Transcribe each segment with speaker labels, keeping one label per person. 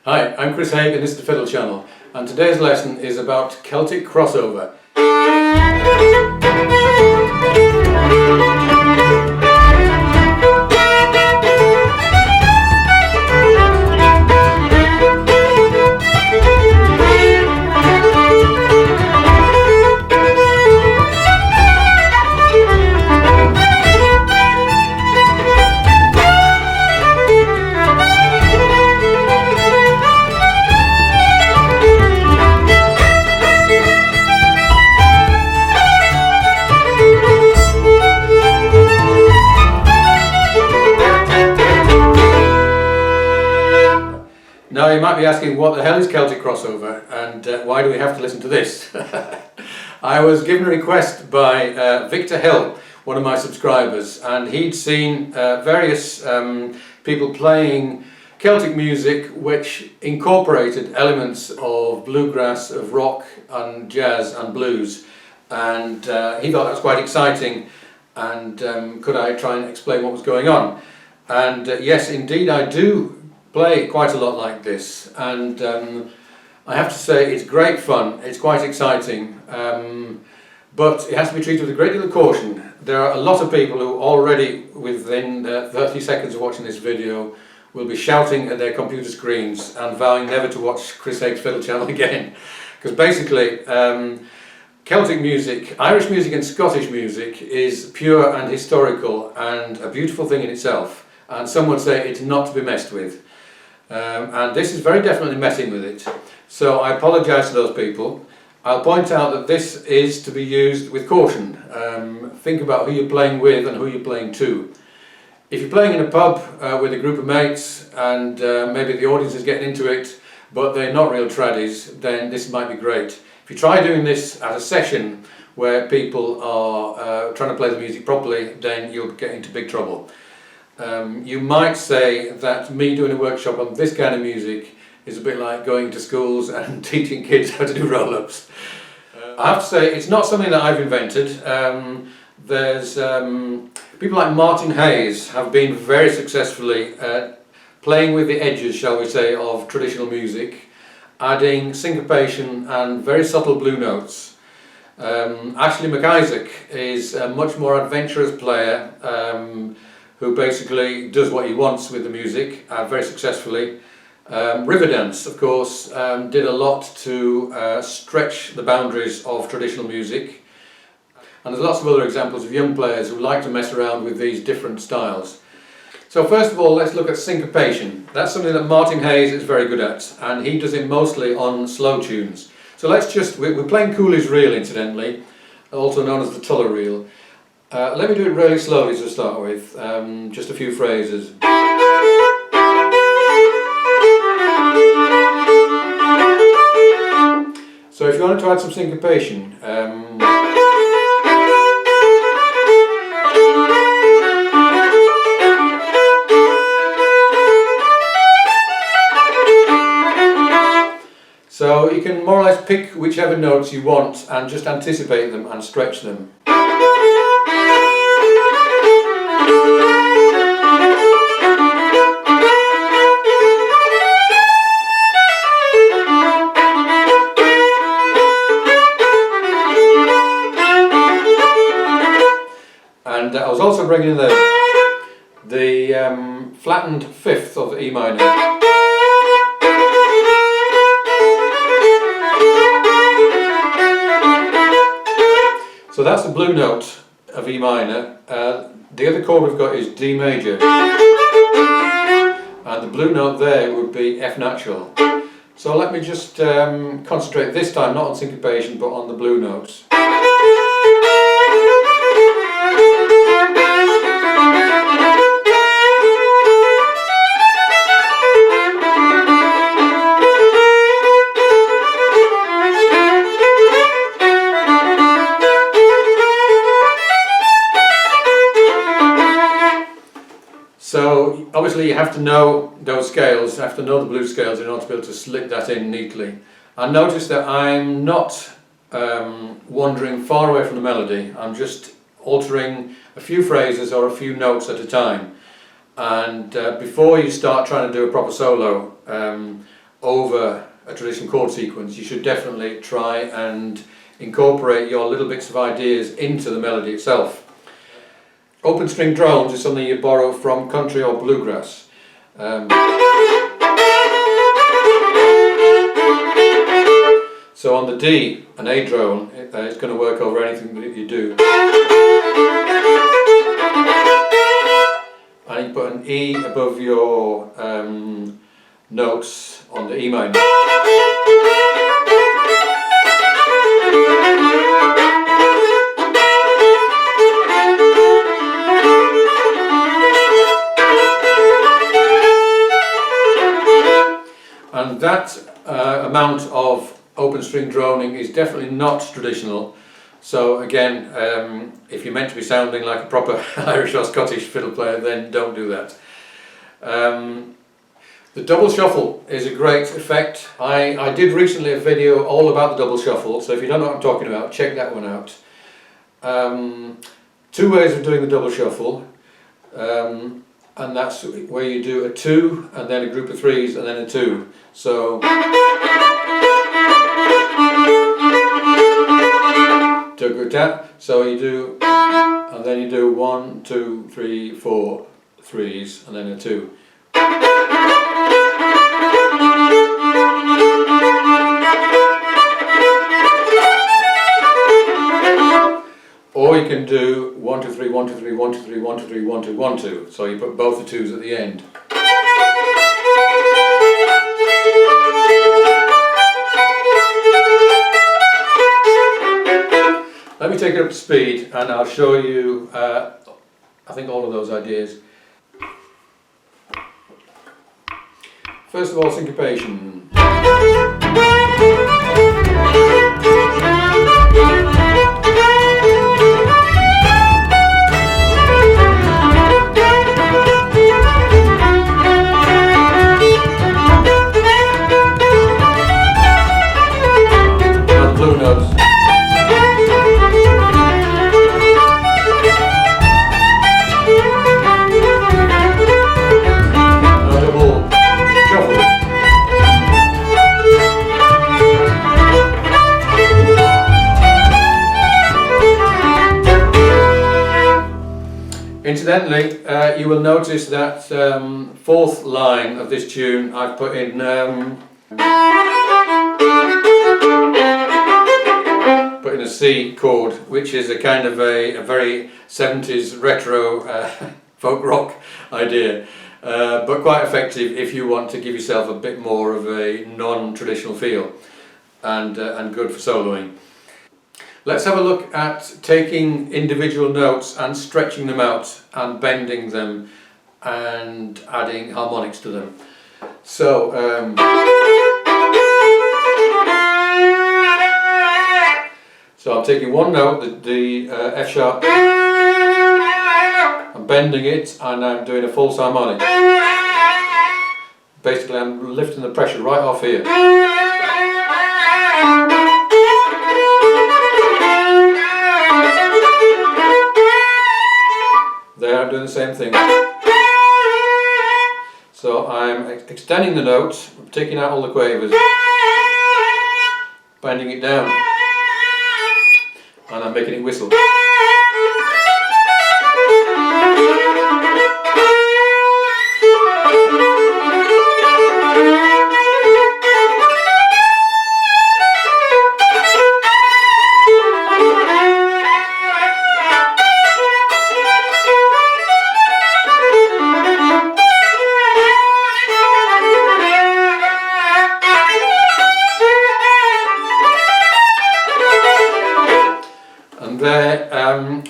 Speaker 1: Hi, I'm Chris Haigh and this is the Fiddle channel, and today's lesson is about Celtic crossover. Now you might be asking, what the hell is Celtic crossover and why do we have to listen to this? I was given a request by Victor Hill, one of my subscribers, and he'd seen various people playing Celtic music which incorporated elements of bluegrass, of rock and jazz and blues, and he thought that was quite exciting, and could I try and explain what was going on? And yes, indeed I do play quite a lot like this, and I have to say it's great fun, it's quite exciting, but it has to be treated with a great deal of caution. There are a lot of people who already within 30 seconds of watching this video will be shouting at their computer screens and vowing never to watch Chris Haigh's Fiddle channel again, because basically Celtic music, Irish music and Scottish music is pure and historical and a beautiful thing in itself, and some would say it's not to be messed with. And this is very definitely messing with it. So I apologise to those people. I'll point out that this is to be used with caution. Think about who you're playing with and who you're playing to. If you're playing in a pub with a group of mates and maybe the audience is getting into it but they're not real tradies, then this might be great. If you try doing this at a session where people are trying to play the music properly, then you'll get into big trouble. You might say that me doing a workshop on this kind of music is a bit like going to schools and teaching kids how to do roll-ups. I have to say it's not something that I've invented. There's people like Martin Hayes have been very successfully playing with the edges, shall we say, of traditional music, adding syncopation and very subtle blue notes. Actually, McIsaac is a much more adventurous player who basically does what he wants with the music very successfully. Riverdance, of course, did a lot to stretch the boundaries of traditional music, and there's lots of other examples of young players who like to mess around with these different styles. So first of all, let's look at syncopation. That's something that Martin Hayes is very good at, and he does it mostly on slow tunes. So let's just, we're playing Cooley's reel incidentally, also known as the Tuller reel. Let me do it really slowly to start with, just a few phrases. So if you wanted to add some syncopation, so you can more or less pick whichever notes you want and just anticipate them and stretch them. And I was also bringing in the flattened fifth of E minor. So that's the blue note of E minor. The other chord we've got is D major. And the blue note there would be F natural. So let me just concentrate this time not on syncopation but on the blue notes. So obviously you have to know those scales, you have to know the blues scales in order to be able to slip that in neatly. And notice that I'm not wandering far away from the melody, I'm just altering a few phrases or a few notes at a time. And before you start trying to do a proper solo, over a traditional chord sequence, you should definitely try and incorporate your little bits of ideas into the melody itself. Open string drones is something you borrow from country or bluegrass. So on the D, an A drone, it's going to work over anything that you do. And you put an E above your notes on the E minor. And that amount of open string droning is definitely not traditional. So again, if you're meant to be sounding like a proper Irish or Scottish fiddle player, then don't do that. The double shuffle is a great effect. I did recently a video all about the double shuffle, so if you don't know what I'm talking about, check that one out. Two ways of doing the double shuffle, and that's where you do a 2 and then a group of 3s and then a 2. So so you do, and then you do 1, 2, 3, 4 3s and then a 2. Or you can do 1, 2, 3, 1, 2, 3, 1, 2, 3, 1, 2, 3, 1, 2, 1, 2. So you put both the 2s at the end. Let me take it up to speed and I'll show you, I think, all of those ideas. First of all, syncopation. Now the blue notes. Incidentally, you will notice that fourth line of this tune I've put in a C chord, which is a kind of a very 70s retro folk rock idea, but quite effective if you want to give yourself a bit more of a non-traditional feel, and good for soloing. Let's have a look at taking individual notes and stretching them out and bending them and adding harmonics to them. So, I'm taking one note, the F sharp, I'm bending it and I'm doing a false harmonic. Basically I'm lifting the pressure right off here. There I'm doing the same thing. So I'm extending the note, taking out all the quavers, bending it down, and I'm making it whistle.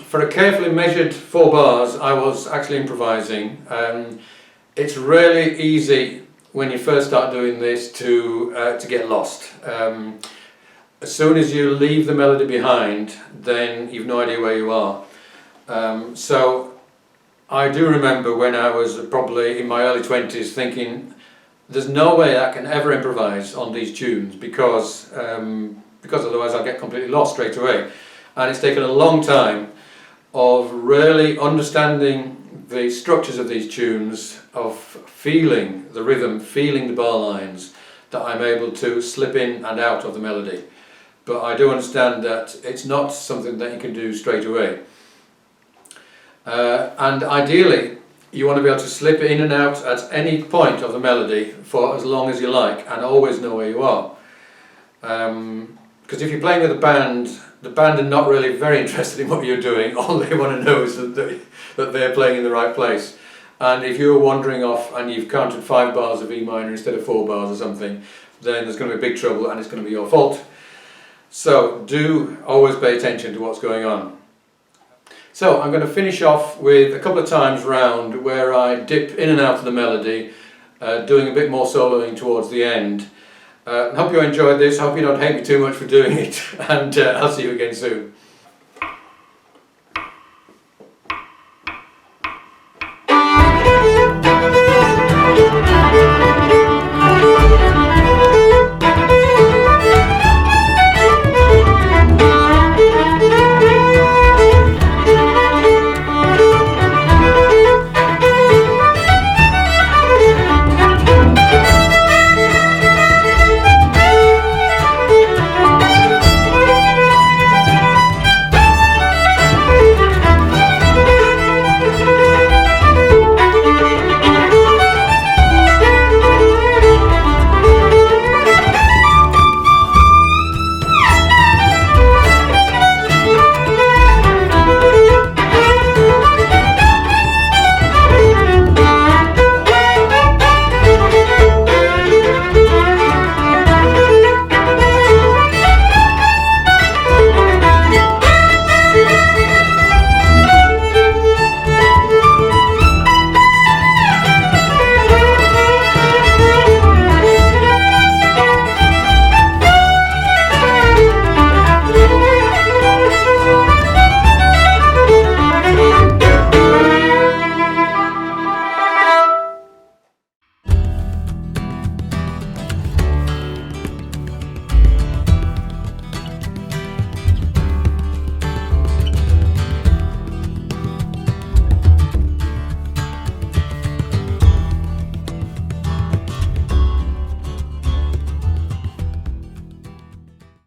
Speaker 1: For a carefully measured 4 bars, I was actually improvising. It's really easy when you first start doing this to get lost. As soon as you leave the melody behind, then you've no idea where you are. So I do remember when I was probably in my early 20s thinking, there's no way I can ever improvise on these tunes because otherwise I'll get completely lost straight away. And it's taken a long time of really understanding the structures of these tunes, of feeling the rhythm, feeling the bar lines, that I'm able to slip in and out of the melody. But I do understand that it's not something that you can do straight away. And ideally, you want to be able to slip in and out at any point of the melody for as long as you like, and always know where you are. Because if you're playing with a band, the band are not really very interested in what you're doing. All they want to know is that they're playing in the right place. And if you're wandering off and you've counted 5 bars of E minor instead of 4 bars or something, then there's going to be big trouble and it's going to be your fault. So do always pay attention to what's going on. So I'm going to finish off with a couple of times round where I dip in and out of the melody, doing a bit more soloing towards the end. I hope you enjoyed this. I hope you don't hate me too much for doing it, and I'll see you again soon.